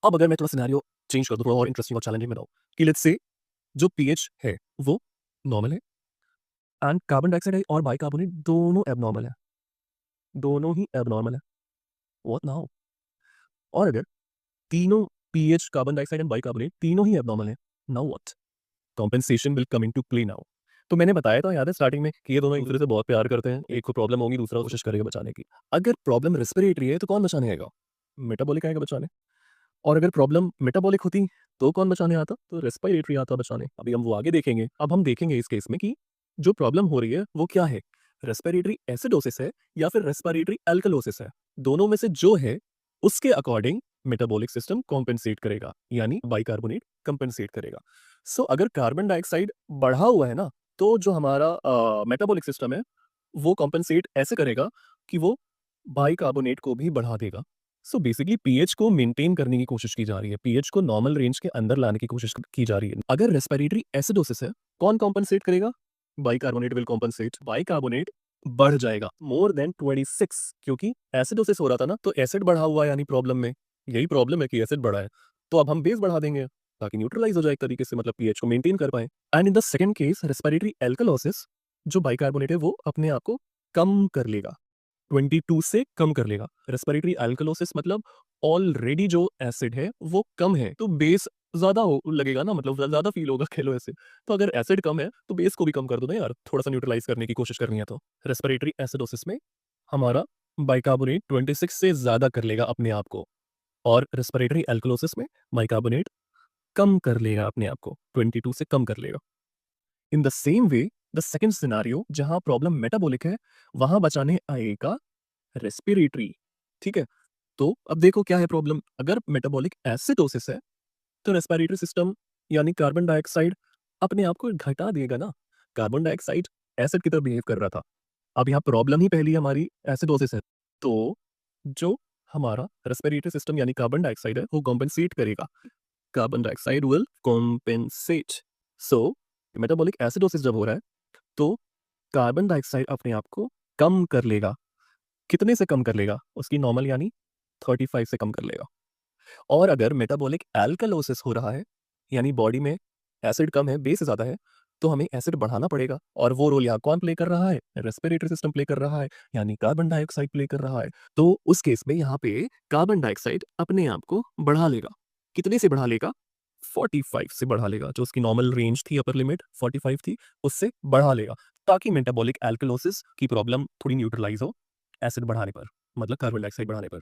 अब अगर मैं थोड़ा सिनेरियो चेंज कर दूँ, थोड़ा और इंटरेस्टिंग और चैलेंजिंग बनाऊँ कि लेट्स से जो पीएच है वो नॉर्मल है एंड कार्बन डाइऑक्साइड और बाइकार्बोनेट दोनों एबनॉर्मल है, दोनों ही एबनॉर्मल है। What now? और अगर तीनों pH, carbon dioxide and bicarbonate तीनों ही एबनॉर्मल है, now what? Compensation will come into play now. तो मैंने बताया था याद है स्टार्टिंग में कि ये दोनों एक दूसरे से बहुत प्यार करते हैं, एक को प्रॉब्लम होगी दूसरा कोशिश करेगा बचाने की। अगर प्रॉब्लम रेस्पिरेटरी है तो कौन बचाने आएगा? मेटाबॉलिक आएगा बचाने। और अगर प्रॉब्लम मेटाबॉलिक होती तो कौन बचाने आता? तो रेस्पिरेटरी आता बचाने। अभी हम वो आगे देखेंगे। अब हम देखेंगे इस केस में कि जो प्रॉब्लम हो रही है वो क्या है? रेस्पिरेटरी एसिडोसिस है या फिर रेस्पिरेटरी अल्कलोसिस है? दोनों में से जो है उसके अकॉर्डिंग मेटाबॉलिक सिस्टम कॉम्पेंसेट करेगा, यानी बाइकार्बोनेट कंपेंसेट करेगा। सो अगर कार्बन डाइऑक्साइड बढ़ा हुआ है ना, तो जो हमारा मेटाबॉलिक सिस्टम है वो कॉम्पेंसेट ऐसे करेगा कि वो बाइकार्बोनेट को भी बढ़ा देगा। सो बेसिकली पीएच को मेंटेन करने की कोशिश की जा रही है, पीएच को नॉर्मल रेंज के अंदर लाने की कोशिश की जा रही है। अगर रेस्पिरेटरी एसिडोसिस है, कौन कॉम्पेंसेट करेगा? Bicarbonate will compensate. बाइकार्बोनेट बढ़ जाएगा मोर देन 26, क्योंकि एसिडोसिस हो रहा था ना, तो एसिड बढ़ा हुआ है यानी प्रॉब्लम में, यही प्रॉब्लम है कि एसिड बढ़ा है। तो अब हम बेस बढ़ा देंगे ताकि न्यूट्रलाइज हो जाए एक तरीके से, मतलब पीएच को मेंटेन कर पाए। And in the second case respiratory alkalosis, जो बाइकार्बोनेट है वो अपने आप को कम कर लेगा, 22 से कम कर लेगा। रेस्पिरेटरी अल्कलोसिस मतलब ऑलरेडी जो एसिड है वो कम है, तो बेस ज्यादा लगेगा ना, मतलब ज्यादा फील होगा, कह लो ऐसे। तो अगर एसिड कम है तो बेस को भी कम कर दो ना यार, थोड़ा सा न्यूट्रलाइज करने की कोशिश करनी है तो। रेस्पिरेटरी एसिडोसिस में हमारा बाइकार्बोनेट 26 से ज्यादा कर लेगा अपने आप को, और रेस्पिरेटरी अल्कलोसिस में बाइकार्बोनेट कम कर लेगा अपने आप को, 22 से कम कर लेगा। In the same way the second scenario जहां प्रॉब्लम मेटाबॉलिक है, वहां बचाने आएगा रेस्पिरेटरी। ठीक है, तो अब देखो क्या है प्रॉब्लम। अगर मेटाबॉलिक एसिडोसिस है तो रेस्पिरेटरी सिस्टम यानी कार्बन डाइऑक्साइड अपने आप को घटा देगा ना। कार्बन डाइऑक्साइड एसिड की तरह बिहेव कर रहा था, अब यहाँ प्रॉब्लम ही पहली हमारी एसिडोसिस है, तो जो हमारा रेस्पिरेटरी सिस्टम यानी कार्बन डाइऑक्साइड है वो कॉम्पेंसेट करेगा। Carbon dioxide will compensate. So metabolic acidosis जब हो रहा है तो कार्बन डाइऑक्साइड अपने आप को कम कर लेगा। कितने से कम कर लेगा? उसकी नॉर्मल यानी 35 से कम कर लेगा। और अगर मेटाबॉलिक एल्कलोसिस हो रहा है, यानी बॉडी में एसिड कम है, बेस ज़्यादा है, तो हमें एसिड बढ़ाना पड़ेगा। और वो रोल यहाँ कौन प्ले कर रहा है? रेस्पिरेटरी सिस्टम प्ले कर रहा है, यानी कार्बन डाइऑक्साइड प्ले कर रहा है। तो उस केस में यहाँ पे कार्बन डाइऑक्साइड अपने आप को बढ़ा लेगा। कितने से बढ़ा लेगा? 45 से बढ़ा लेगा। जो उसकी नॉर्मल रेंज थी, अपर लिमिट 45 थी, उससे बढ़ा लेगा, ताकि मेटाबॉलिक एल्कलोसिस की प्रॉब्लम थोड़ी न्यूट्रलाइज हो एसिड बढ़ाने पर, मतलब कार्बन डाइऑक्साइड बढ़ाने पर।